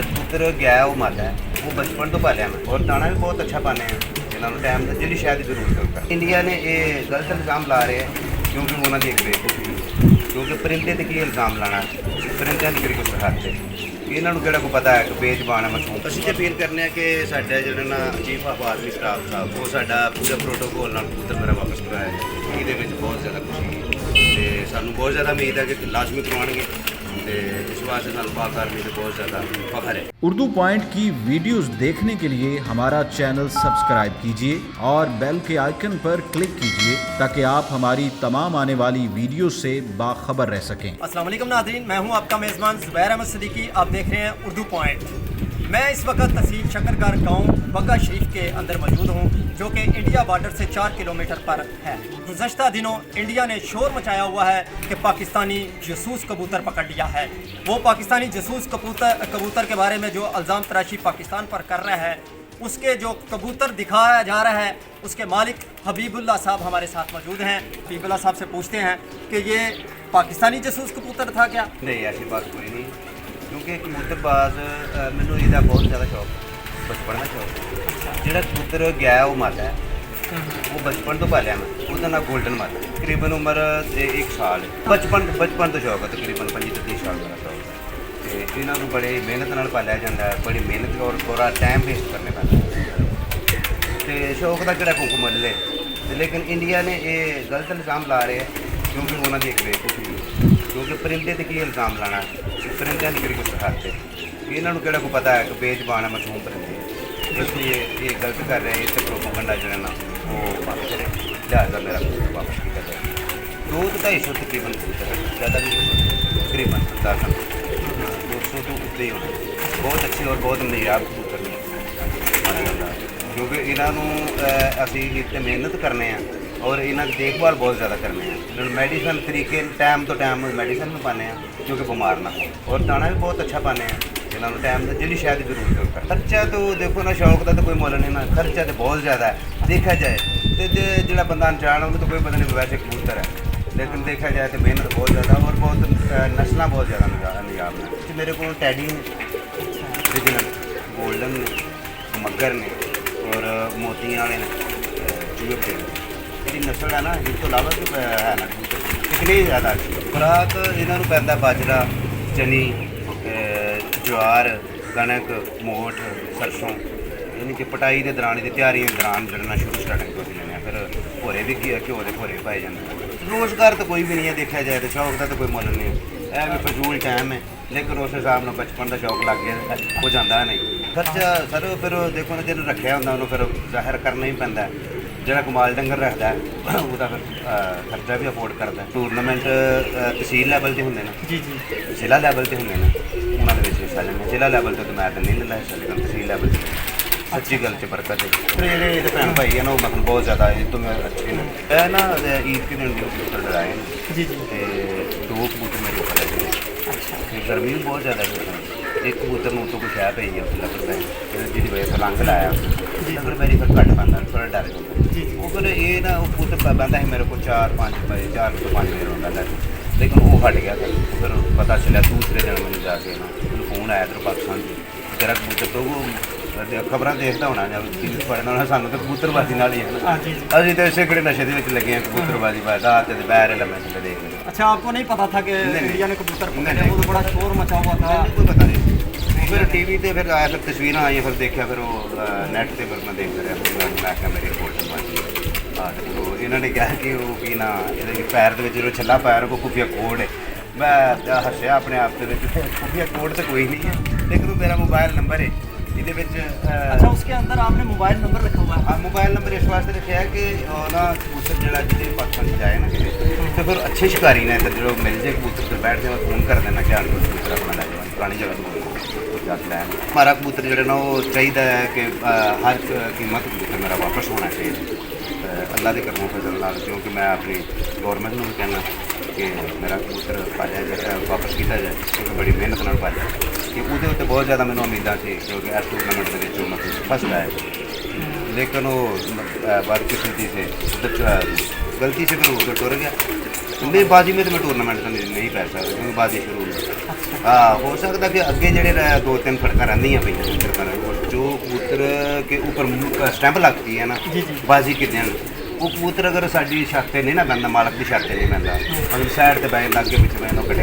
ਜਿਹੜਾ ਕਬੂਤਰ ਗਿਆ ਉਹ ਮਾਦਾ ਹੈ, ਉਹ ਬਚਪਨ ਤੋਂ ਪਾਲਿਆ ਮੈਂ ਔਰ ਦਾਣਾ ਵੀ ਬਹੁਤ ਅੱਛਾ ਪਾਉਂਦੇ ਹਾਂ ਇਹਨਾਂ ਨੂੰ ਟਾਈਮ ਜਿਹੜੀ ਸ਼ਾਇਦ ਦੀ ਜ਼ਰੂਰਤ ਹੁੰਦਾ। ਇੰਡੀਆ ਨੇ ਇਹ ਗਲਤ ਇਲਜ਼ਾਮ ਲਾ ਰਹੇ ਹੈ ਕਿਉਂਕਿ ਉਹਨਾਂ ਦੀ ਇੱਕ ਬੇਵਕੂਫੀ, ਕਿਉਂਕਿ ਪਰਿੰਦੇ ਤੇ ਕੀ ਇਲਜ਼ਾਮ ਲਾਣਾ, ਪਰਿੰਦਿਆਂ ਦੀ ਕੋਈ ਸਰਹੱਦ ਤੇ ਇਹਨਾਂ ਨੂੰ ਕਿਹੜਾ ਕੋਈ ਪਤਾ ਹੈ ਕਿ ਬੇਜ਼ਬਾਨ ਹੈ ਮਾਸੂਮ। ਅਸੀਂ ਤੇ ਅਪੀਲ ਕਰਨੇ ਆ ਕਿ ਸਾਡਾ ਜਿਹੜਾ ਨਾ ਚੀਫ ਆਫ ਆਰਮੀ ਸਟਾਫ ਸਾਹਿਬ ਉਹ ਸਾਡਾ ਪੂਰੇ ਪ੍ਰੋਟੋਕੋਲ ਨਾਲ ਕਬੂਤਰ ਮੇਰਾ ਵਾਪਸ ਕਰਾਇਆ, ਇਹਦੇ ਵਿੱਚ ਬਹੁਤ ਜ਼ਿਆਦਾ ਖੁਸ਼ੀ ਤੇ ਸਾਨੂੰ ਬਹੁਤ ਜ਼ਿਆਦਾ ਉਮੀਦ ਹੈ ਕਿ ਲਾਜ਼ਮੀ ਕਰਵਾਉਣਗੇ ਤੇ ਇਸ ਵਾਸਤੇ ਸਾਨੂੰ ਪਾक आर्मी से बहुत ज़्यादा फख्र है। उर्दू पॉइंट की वीडियोस देखने के लिए हमारा चैनल सब्सक्राइब कीजिए और बेल के आइकन पर क्लिक कीजिए ताकि आप हमारी तमाम आने वाली वीडियो से बाखबर रह सकें। अस्सलाम वालेकुम नाज़रीन, मैं हूं आपका मेज़बान ज़ुबैर अहमद सिद्दीकी। आप देख रहे हैं उर्दू पॉइंट। मैं इस वक्त तहसील शकरगार गांव बग्गा शरीफ के अंदर मौजूद हूं जो कि इंडिया बॉर्डर से 4 किलोमीटर पर है। गुज़श्ता दिनों इंडिया ने शोर मचाया हुआ है कि पाकिस्तानी जासूस कबूतर पकड़ लिया है। वो पाकिस्तानी जासूस कबूतर के बारे में जो इल्ज़ाम तराशी पाकिस्तान पर कर रहा है, उसके जो कबूतर दिखाया जा रहा है उसके मालिक हबीबुल्लाह साहब हमारे साथ मौजूद हैं। हबीबुल्लाह साहब से पूछते हैं कि ये पाकिस्तानी जासूस कबूतर था क्या? नहीं, ऐसी बात कोई नहीं, क्योंकि कबूतरबाज मैनू ਇਹਦਾ बहुत ज़्यादा शौक, बचपन का शौक। ਜਿਹੜਾ ਕਬੂਤਰ ਗਿਆ ਉਹ ਮਾਦਾ ਹੈ, ਉਹ ਬਚਪਨ ਤੋਂ ਪਾਲਿਆ ਮੈਂ, ਉਹਦਾ ਨਾਂ ਗੋਲਡਨ ਮਾਦਾ। ਤਕਰੀਬਨ ਉਮਰ 1 ਸਾਲ, ਬਚਪਨ ਤੋਂ ਸ਼ੌਕ ਹੈ, ਤਕਰੀਬਨ 25 ਤੋਂ 30 ਸਾਲ ਦਾ ਸ਼ੌਕ ਹੈ। ਤੇ ਇਹਨਾਂ ਨੂੰ ਬੜੇ ਮਿਹਨਤ ਨਾਲ ਪਾਲਿਆ ਜਾਂਦਾ ਹੈ, ਬੜੀ ਮਿਹਨਤ ਔਰ ਪੂਰਾ ਟਾਈਮ ਵੇਸਟ ਕਰਨੇ ਪੈਂਦਾ ਤੇ ਸ਼ੌਕ ਦਾ ਕਿਹੜਾ ਕੋਈ ਮੁੱਲ ਹੈ। ਲੇਕਿਨ ਇੰਡੀਆ ਨੇ ਇਹ ਗਲਤ ਇਲਜ਼ਾਮ ਲਾ ਰਹੇ ਹੈ ਕਿਉਂਕਿ ਉਹਨਾਂ ਦੀ ਇੱਕ ਬੇਵਕੂਫੀ, ਕਿਉਂਕਿ ਪਰਿੰਦੇ ਤੇ ਕੀ ਇਲਜ਼ਾਮ ਲਾਣਾ, ਪਰਿੰਦਿਆਂ ਦੀ ਕੋਈ ਸਰਹੱਦ ਤੇ ਇਹਨਾਂ ਨੂੰ ਕਿਹੜਾ ਕੋਈ ਪਤਾ ਹੈ ਕਿ ਬੇਜ਼ਬਾਨ ਹੈ ਮਾਸੂਮ ਪਰਿੰਦੇ, ਇਸ ਲਈ ਇਹ ਗਲਤ ਕਰ ਰਹੇ ਇਸ ਤੇ ਪ੍ਰੋਪਗੈਂਡਾ ਜਿਹੜਾ ਨਾ ਉਹ ਬੰਦ ਕਰੇ। ਲਿਹਾਜ਼ਾ ਮੇਰਾ ਕਬੂਤਰ ਵਾਪਸ ਕੀਤਾ ਜਾਏ। 200-250 ਤਕਰੀਬਨ ਕਬੂਤਰ ਹੈ, ਜ਼ਿਆਦਾ ਨਹੀਂ, ਤਕਰੀਬਨ 200 ਤੋਂ ਉੱਤੇ ਹੀ ਹੋਣਾ। ਬਹੁਤ ਅੱਛੇ ਔਰ ਬਹੁਤ ਨਯਾਬ ਕਬੂਤਰ ਨੇ ਮਾਸ਼ਾਅੱਲਾ, ਕਿਉਂਕਿ ਇਹਨਾਂ ਨੂੰ ਅਸੀਂ ਇੱਕ ਤਾਂ ਮਿਹਨਤ ਕਰਨੇ ਆ ਔਰ ਇਹਨਾਂ ਦੀ ਦੇਖਭਾਲ ਬਹੁਤ ਜ਼ਿਆਦਾ ਕਰਨੇ ਆ। ਇਹਨਾਂ ਨੂੰ ਮੈਡੀਸਨ ਤਰੀਕੇ ਟਾਈਮ ਤੋਂ ਟਾਈਮ ਮੈਡੀਸਨ ਵੀ ਪਾਉਂਦੇ ਆ ਕਿਉਂਕਿ ਬਿਮਾਰ ਨਾ ਹੋ, ਔਰ ਦਾਣਾ ਵੀ ਬਹੁਤ ਅੱਛਾ ਪਾਉਂਦੇ ਆ ਇਹਨਾਂ ਨੂੰ ਟਾਈਮ ਦਾ ਜਿਹੜੀ ਸ਼ਾਇਦ ਦੀ ਜ਼ਰੂਰਤ ਹੁੰਦਾ। ਖਰਚਾ ਤਾਂ ਦੇਖੋ ਨਾ, ਸ਼ੌਕ ਦਾ ਤਾਂ ਕੋਈ ਮੁੱਲ ਨਹੀਂ ਨਾ, ਖਰਚਾ ਤਾਂ ਬਹੁਤ ਜ਼ਿਆਦਾ ਹੈ ਦੇਖਿਆ ਜਾਏ ਤੇ ਜਿਹੜਾ ਬੰਦਾ ਅਣਜਾਣ ਉਹਨੂੰ ਤਾਂ ਕੋਈ ਪਤਾ ਨਹੀਂ ਵੈਸੇ ਕਬੂਤਰ ਹੈ, ਲੇਕਿਨ ਦੇਖਿਆ ਜਾਏ ਤਾਂ ਮਿਹਨਤ ਬਹੁਤ ਜ਼ਿਆਦਾ ਔਰ ਬਹੁਤ ਨਸਲਾਂ ਬਹੁਤ ਜ਼ਿਆਦਾ ਨਿਯਾਬ ਨੇ। ਮੇਰੇ ਕੋਲ ਟੈਡੀ ਨੇ, ਰੀਜਨਲ ਗੋਲਡਨ ਨੇ, ਮੱਗਰ ਨੇ ਔਰ ਮੋਤੀਆਂ ਵਾਲੇ ਨੇ, ਚੂਹੇ ਨੇ। ਜਿਹੜੀ ਨਸਲ ਹੈ ਨਾ ਇਸ ਤੋਂ ਇਲਾਵਾ ਵੀ ਹੈ ਨਾ ਕਿਤਨੀ ਜ਼ਿਆਦਾ ਖੁਰਾਕ ਇਹਨਾਂ ਨੂੰ ਪੈਂਦਾ ਬਾਜਰਾ, ਚਨੀ, ਜਵਾਰ, ਕਣਕ, ਮੋਠ, ਸਰਸੋਂ, ਯਾਨੀ ਕਿ ਪਟਾਈ ਦੇ ਦੌਰਾਨ ਦੀ ਤਿਆਰੀ ਦੇ ਦੌਰਾਨ ਜੜਨਾ ਸ਼ੁਰੂ ਸਟਾਰਟਿੰਗ ਤੋਂ ਲੈਂਦੇ ਆ। ਫਿਰ ਭੋਰੇ ਵੀ ਘਿਓ ਦੇ ਭੋਰੇ ਪਾਏ ਜਾਂਦੇ। ਰੋਜ਼ਗਾਰ ਤਾਂ ਕੋਈ ਵੀ ਨਹੀਂ ਹੈ ਦੇਖਿਆ ਜਾਏ ਤਾਂ, ਸ਼ੌਕ ਦਾ ਤਾਂ ਕੋਈ ਮੁੱਲ ਨਹੀਂ ਹੈ। ਇਹ ਵੀ ਫਜ਼ੂਲ ਟਾਈਮ ਹੈ, ਲੇਕਿਨ ਉਸ ਹਿਸਾਬ ਨਾਲ ਬਚਪਨ ਦਾ ਸ਼ੌਕ ਲੱਗ ਗਿਆ ਹੋ ਜਾਂਦਾ ਨਹੀਂ। ਖਰਚਾ ਸਰ ਫਿਰ ਦੇਖੋ ਨਾ, ਜਿਹਨੂੰ ਰੱਖਿਆ ਹੁੰਦਾ ਉਹਨੂੰ ਫਿਰ ਜ਼ਾਹਿਰ ਕਰਨਾ ਹੀ ਪੈਂਦਾ। ਜਿਹੜਾ ਕਮਾਲ ਡੰਗਰ ਰੱਖਦਾ ਉਹਦਾ ਫਿਰ ਖਰਚਾ ਵੀ ਅਫੋਰਡ ਕਰਦਾ। ਟੂਰਨਾਮੈਂਟ ਤਹਿਸੀਲ ਲੈਵਲ 'ਤੇ ਹੁੰਦੇ ਨੇ, ਜੀ, ਜ਼ਿਲ੍ਹਾ ਲੈਵਲ 'ਤੇ ਹੁੰਦੇ ਨੇ, ਉਹਨਾਂ ਦੇ ਵਿੱਚ ਹਿੱਸਾ ਲੈਂਦੇ। ਜ਼ਿਲ੍ਹਾ ਲੈਵਲ 'ਤੇ ਤਾਂ ਮੈਂ ਤਾਂ ਨਹੀਂ ਲੈਂਦਾ ਹਿੱਸਾ, ਲੇਕਿਨ ਤਹਿਸੀਲ ਲੈਵਲ 'ਤੇ ਸੱਚੀ ਗੱਲ 'ਚ ਬਰਕਤ ਹੈ। ਫਿਰ ਜਿਹੜੇ ਇਹਦੇ ਭੈਣ ਭਾਈ ਹੈ ਨਾ, ਉਹ ਮਤਲਬ ਬਹੁਤ ਜ਼ਿਆਦਾ ਇਹ ਤੋਂ ਅੱਛੇ ਨੇ। ਇਹ ਨਾ ਈਦ ਕੇ ਦਿਨ ਕਬੂਤਰ ਲੜਾਏ ਨੇ, ਜੀ, ਤੇ 2 ਕਬੂਤਰ ਮੇਰੇ ਕੋਲ ਹੈਗੇ ਨੇ। ਤੇ ਗਰਮੀ ਵੀ ਬਹੁਤ ਜ਼ਿਆਦਾ ਹੈ, ਇੱਕ ਕਬੂਤਰ ਨੂੰ ਉੱਤੋਂ ਕੁਛ ਹੈ ਪਈ ਹੈ ਲੱਗਦਾ ਜਿਹਦੀ ਵਜ੍ਹਾ ਤੋਂ ਰੰਗ ਲਾਇਆ, ਨੰਬਰ ਮੇਰੀ ਫਿਰ ਘੱਟ ਪੈਂਦਾ, ਥੋੜ੍ਹਾ ਡਰ ਜਾਂਦਾ। ਉਹ ਫਿਰ ਇਹ ਨਾ ਉਹ ਕਬੂਤਰ ਪੈਂਦਾ ਸੀ ਮੇਰੇ ਕੋਲ 4-5 ਵਜੇ, 4 ਤੋਂ 5 ਵਜੇ ਹੁੰਦਾ, ਲੇਕਿਨ ਉਹ ਹਟ ਗਿਆ। ਫਿਰ ਪਤਾ ਚੱਲਿਆ ਦੂਸਰੇ ਦਿਨ ਮੈਨੂੰ ਜਾ ਕੇ ਨਾ ਮੈਨੂੰ ਫੋਨ ਆਇਆ ਇੱਧਰੋਂ ਪਾਕਿਸਤਾਨ ਤੋਂ, ਤੇਰਾ ਕਬੂਤਰ ਤੋਂ ਉਹ ਖਬਰਾਂ ਦੇਖਦਾ ਹੋਣਾ ਜਾਂ ਟੀ ਵੀ ਪੜ੍ਹਨਾ ਹੋਣਾ। ਸਾਨੂੰ ਤਾਂ ਕਬੂਤਰਬਾਜ਼ੀ ਨਾਲ ਹੀ ਹੈ ਨਾ, ਅਸੀਂ ਤਾਂ ਇਸੇ ਕਿਹੜੇ ਨਸ਼ੇ ਦੇ ਵਿੱਚ ਲੱਗੇ ਹਾਂ ਕਬੂਤਰਬਾਜ਼ੀ ਬਾਅਦ ਰਾਤ ਦੇ ਬੈਰ ਲੰਮੇ ਥੱਲੇ ਦੇਖ ਲਏ। अच्छा, आपको नहीं पता था कि इंडिया ने कबूतर पकड़े? वो तो बड़ा शोर मचा हुआ था। ਕੋਈ ਪਤਾ ਨਹੀਂ। ਫਿਰ ਟੀ ਵੀ 'ਤੇ ਫਿਰ ਆਇਆ, ਫਿਰ ਤਸਵੀਰਾਂ ਆਈਆਂ, ਫਿਰ ਦੇਖਿਆ, ਫਿਰ ਉਹ ਨੈੱਟ 'ਤੇ ਫਿਰ ਮੈਂ ਦੇਖਦਾ ਰਿਹਾ। ਮੈਂ ਕਿਹਾ ਮੇਰੀ ਰਿਪੋਰਟ ਉਹ ਇਹਨਾਂ ਨੇ ਕਿਹਾ ਕਿ ਉਹ ਕੀ ਨਾ ਇਹਦੇ ਪੈਰ ਦੇ ਵਿੱਚ ਜਦੋਂ ਛੱਲਾ ਪਾਇਆ ਉਹ ਖੁਫੀਆ ਕੋਡ ਹੈ। ਮੈਂ ਹੱਸਿਆ ਆਪਣੇ ਆਪ ਦੇ ਵਿੱਚ, ਖੁਫੀਆ ਕੋਡ ਤਾਂ ਕੋਈ ਨਹੀਂ ਹੈ, ਲੇਕਿਨ ਮੇਰਾ ਮੋਬਾਈਲ ਨੰਬਰ ਹੈ ਇਹਦੇ ਵਿੱਚ। अच्छा, उसके अंदर आपने मोबाइल नंबर रखा हुआ है? हाँ, मोबाइल नंबर इस वास्ते रखा है कि ना कबूतर जरा जिसे पाकिस्तान जाए ना कि तो फिर अच्छे शिकारी ने इधर जो मिल जाए कबूतर फिर बैठ जाए, फोन कर देना कि आगे कबूतर अपना लै जाए पुरानी जगह जाके लैन। हमारा कबूतर जो ना वो चाहिए है कि हर कीमत कबूतर मेरा वापस होना चाहिए अल्लाह के करमों फजल नाल, क्योंकि मैं अपनी गौरमेंट को भी कहना कि मेरा कबूतर पालिया जाए, वापस किया जाए, क्योंकि बड़ी मेहनत नाल पालिया कि ਉਹਦੇ ਉੱਤੇ ਬਹੁਤ ਜ਼ਿਆਦਾ ਮੈਨੂੰ ਉਮੀਦਾਂ ਸੀ, ਕਿਉਂਕਿ ਇਸ ਟੂਰਨਾਮੈਂਟ ਦੇ ਵਿੱਚ ਮਤਲਬ ਫਸਟ ਆਇਆ, ਲੇਕਿਨ ਉਹ बदकिस्मती से उधर गलती से फिर उधर टुर गया। नहीं बाजी में तो मैं टूर्नामेंट का नहीं पै सकता क्योंकि बाजी शुरू हुई। हाँ हो सकता कि अगे जड़े दो तीन फड़क रही पे कबूतर पर जो कबूतर के ऊपर स्टैंप लगती है ना जी, जी। बाजी कि वो कबूतर अगर साड़ी छत नहीं ना बहता मालक की छत नहीं बहता अगर साइड से बह लागे पिछले बहनों कटे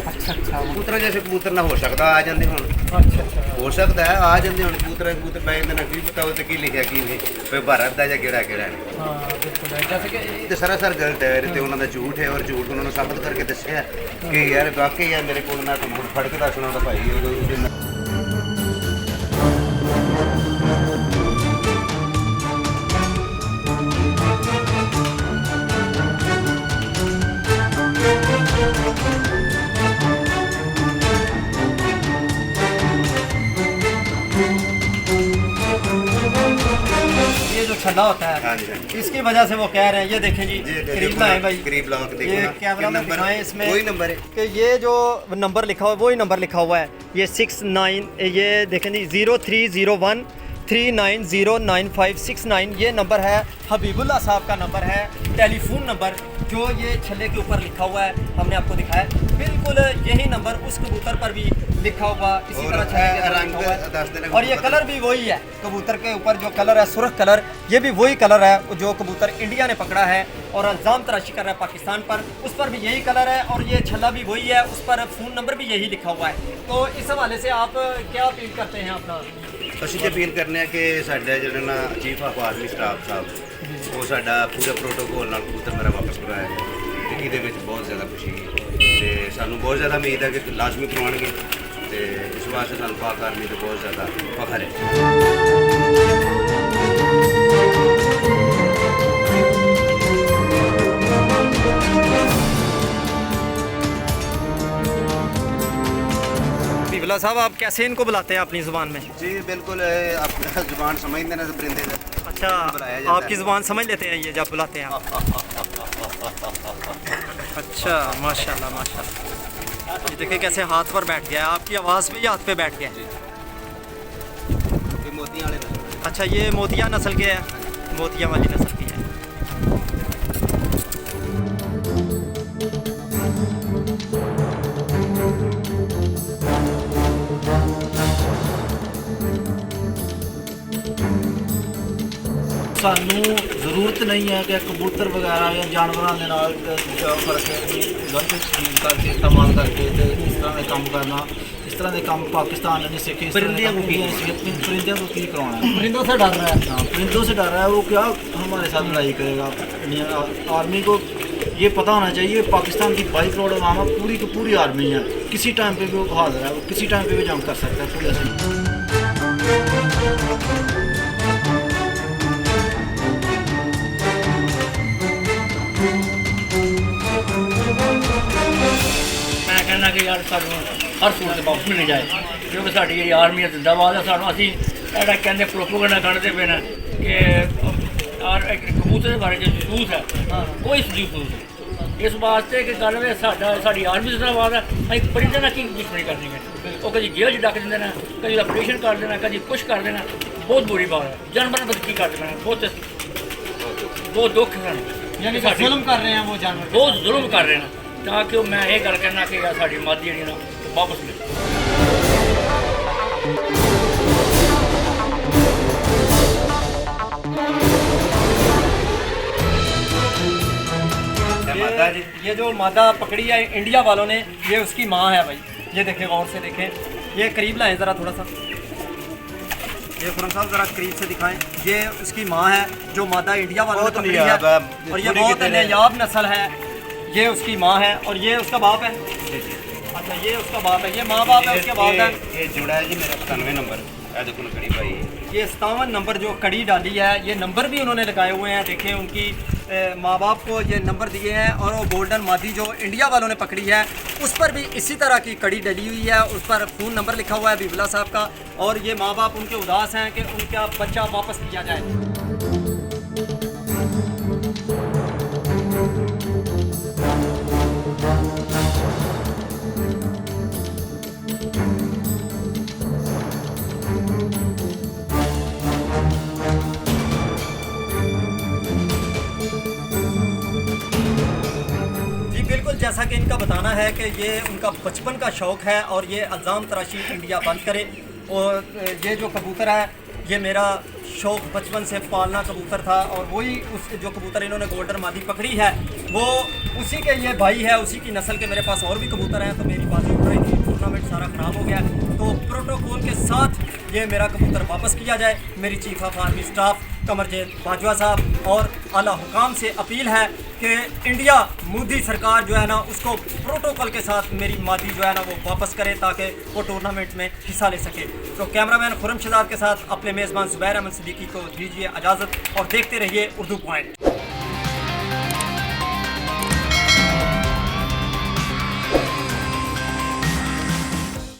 अच्छा अच्छा कबूतर जैसे कबूतर ना हो सकता आ जाते हूँ अच्छा अच्छा हो सकता है आ जाते हूँ कबूतर कबूतर बह जाते ना की पता हो की लिखा की नहीं कोई भारत का या केड़ा नहीं हाँ बिल्कुल है जैसे कि तो सरासर गलत है तो उन्होंने झूठ है और झूठ उन्होंने साबित करके दसिया कि यार वाकई यार मेरे को मैं तो फड़ के दसना तो भाई ये जो छल्ला होता है हाँ जी, हाँ जी। इसकी वजह से वो कह रहे हैं ये देखें जी करीब लाए भाई करीब लाओ कि देखो ये ना, कैमरा में नंबर दिखाएं इसमें वही नंबर है कि ये जो नंबर लिखा हुआ है वही नंबर लिखा हुआ है ये 69 ये देखें जी 0301 39099569 ये नंबर है हबीबुल्ला साहब का नंबर है टेलीफोन नंबर जो ये छल्ले के ऊपर लिखा हुआ है हमने आपको दिखाया बिल्कुल यही नंबर उस कबूतर पर भी लिखा हुआ इसी और तरह छल्ले के अंदर रंग लिखा हुआ है। दस दिन और ये कलर भी वही है कबूतर के ऊपर जो कलर है सुर्ख कलर ये भी वही कलर है जो कबूतर इंडिया ने पकड़ा है और इल्ज़ाम तराशी कर रहा है पाकिस्तान पर उस पर भी यही कलर है और ये छल्ला भी वही है उस पर फ़ोन नंबर भी यही लिखा हुआ है तो इस हवाले से आप क्या अपील करते हैं अपना ਅਸੀਂ ਤੇ ਅਪੀਲ ਕਰਨੇ ਆ ਕਿ ਸਾਡਾ ਜਿਹੜਾ ਨਾ ਚੀਫ ਆਫ ਆਰਮੀ ਸਟਾਫ ਸਾਹਿਬ ਉਹ ਸਾਡਾ ਪੂਰਾ ਪ੍ਰੋਟੋਕੋਲ ਨਾਲ ਕਬੂਤਰ ਮੇਰਾ ਵਾਪਸ ਕਰਵਾਇਆ ਹੈ ਤੇ ਇਹਦੇ ਵਿੱਚ ਬਹੁਤ ਜ਼ਿਆਦਾ ਖੁਸ਼ੀ ਹੈ ਤੇ ਸਾਨੂੰ ਬਹੁਤ ਜ਼ਿਆਦਾ ਉਮੀਦ ਹੈ ਕਿ ਲਾਜ਼ਮੀ ਕਰਵਾਉਣਗੇ ਤੇ ਇਸ ਵਾਸਤੇ ਸਾਨੂੰ ਪਾਕ ਆਰਮੀ ਤੇ ਬਹੁਤ ਜ਼ਿਆਦਾ ਫਖਰ ਹੈ बीबला साहब आप कैसे इनको बुलाते हैं अपनी ज़ुबान में जी बिल्कुल आप जुबान समझते ना परिंदे का अच्छा बुलाया जाता आपकी है। ज़ुबान समझ लेते हैं ये जब बुलाते हैं आप अच्छा माशाल्लाह माशाल्लाह ये देखिए कैसे हाथ पर बैठ गया है आपकी आवाज़ पे ही हाथ पे बैठ गया है ये मोतियां वाले नस्ल अच्छा ये मोतिया नस्ल के है मोतिया वाली नस्ल की है ਸਾਨੂੰ ਜ਼ਰੂਰਤ ਨਹੀਂ ਹੈ ਕਿ ਕਬੂਤਰ ਵਗੈਰਾ ਜਾਂ ਜਾਨਵਰਾਂ ਦੇ ਨਾਲ ਫਰਕ ਗਲਤ ਯੂਜ਼ ਕਰਕੇ ਇਸਤੇਮਾਲ ਕਰਕੇ ਤੇ ਇਸ ਤਰ੍ਹਾਂ ਦੇ ਕੰਮ ਕਰਨਾ ਇਸ ਤਰ੍ਹਾਂ ਦੇ ਕੰਮ ਪਾਕਿस्तान ने नहीं सीखे परिंदियों को परिंदियों को की कराना है परिंदों से डर रहा है हाँ परिंदों से डर रहा है वो क्या हमारे साथ लड़ाई करेगा आर्मी को ये पता होना चाहिए पाकिस्तान की 22 करोड़ आवाम है पूरी की पूरी आर्मी है किसी टाइम पे भी वो हाजिर है वो किसी टाइम पे भी जंग कर सकता है पूरी असली ਮੈਂ ਕਹਿੰਦਾ ਕਿ ਯਾਰ ਸਾਨੂੰ ਹਰ ਸੂਰਤ ਵਾਪਸ ਮਿਲਣੀ ਜਾਏ ਕਿਉਂਕਿ ਸਾਡੀ ਜਿਹੜੀ ਆਰਮੀ ਹੈ ਜ਼ਿੰਦਾਬਾਦ ਹੈ ਸਾਨੂੰ ਅਸੀਂ ਜਿਹੜਾ ਕਹਿੰਦੇ ਪ੍ਰੋਪਗੈਂਡਾ ਕੱਢਦੇ ਪਏ ਨੇ ਕਿ ਔਰ ਇੱਕ ਕਬੂਤਰ ਦੇ ਬਾਰੇ ਜੋ ਸੂਤ ਹੈ ਕੋਈ ਸੂਤ ਨਹੀਂ ਇਸ ਵਾਸਤੇ ਕਿ ਗੱਲ ਵੇ ਸਾਡੀ ਆਰਮੀ ਜ਼ਿੰਦਾਬਾਦ ਹੈ ਅਸੀਂ ਪਰਿੰਦੇ ਨਾਲ ਕੀ ਦੁਸ਼ਮਣੀ ਕਰਨੀ ਹੈ ਉਹ ਕਦੀ ਜੇਲ੍ਹ 'ਚ ਡੱਕ ਦਿੰਦੇ ਨੇ ਕਦੀ ਆਪਰੇਸ਼ਨ ਕਰ ਦੇਣਾ ਕਦੀ ਕੁਛ ਕਰ ਦੇਣਾ ਬਹੁਤ ਬੁਰੀ ਬਾਤ ਹੈ ਜਾਨਵਰਾਂ ਨੂੰ ਕੀ ਕਰ ਦੇਣਾ ਬਹੁਤ ਦੁੱਖ ਹੈ यानी कि जुल्म कर रहे हैं वो जानवर ਬਹੁਤ ਜ਼ੁਲਮ ਕਰ ਰਹੇ ਨੇ ਤਾਂ ਕਿ ਉਹ ਮੈਂ ਇਹ ਗੱਲ ਕਹਿਣਾ ਕਿ ਯਾਰ ਸਾਡੀ ਮਾਦੀ ਜਿਹੜੀ ਨਾ ਵਾਪਸ ਮਿਲੇ माता जी ये जो मादा पकड़ी है इंडिया वालों ने ये उसकी माँ है भाई ये देखें गौर से देखें ये करीब लाएं ज़रा थोड़ा सा ये खुरम साहब ज़रा करीब से दिखाएं ये उसकी माँ है जो मादा इंडिया वालों ने बहुत पकड़ी नायाब है है, और ये पूरी बहुत की तरह। नायाब नस्ल है ये उसकी माँ है और ये उसका बाप है अच्छा ये उसका बाप है ये माँ बाप है उसके बाप है ये जुड़ा है जी मेरा 97 नंबर है देखो लकड़ी भाई ये 57 नंबर जो कड़ी डाली है ये नंबर भी उन्होंने लगाए हुए हैं देखें उनकी माँ बाप को ये नंबर दिए हैं और वो गोल्डन मादी जो इंडिया वालों ने पकड़ी है उस पर भी इसी तरह की कड़ी डली हुई है उस पर फ़ोन नंबर लिखा हुआ है बीबला साहब का और ये माँ बाप उनके उदास हैं कि उनका बच्चा वापस लिया जाए जी बिल्कुल जैसा कि इनका बताना है कि ये उनका बचपन का शौक़ है और ये इल्ज़ाम तराशी इंडिया बंद करे। और ये जो कबूतर है ये मेरा शौक़ बचपन से पालना कबूतर था और वही उस जो कबूतर इन्होंने गोल्डन मादी पकड़ी है वो उसी के ये भाई है, उसी की नस्ल के मेरे पास और भी कबूतर हैं। तो मेरी बाजी उड़ रही थी, टूर्नामेंट सारा ख़राब हो गया, तो प्रोटोकॉल के साथ ये मेरा कबूतर वापस किया जाए। मेरी chief of army staff कमरजेद Bajwa साहब और आला हुकाम से अपील है कि इंडिया मोदी सरकार जो है ना उसको प्रोटोकॉल के साथ मेरी मादी जो है ना वो वापस करे ताकि वो टूर्नामेंट में हिस्सा ले सके। तो कैमरामैन खुरम शहजाद के साथ अपने मेज़बान ज़ुबैर अहमद सिद्दीकी को दीजिए इजाज़त और देखते रहिए उर्दू पॉइंट।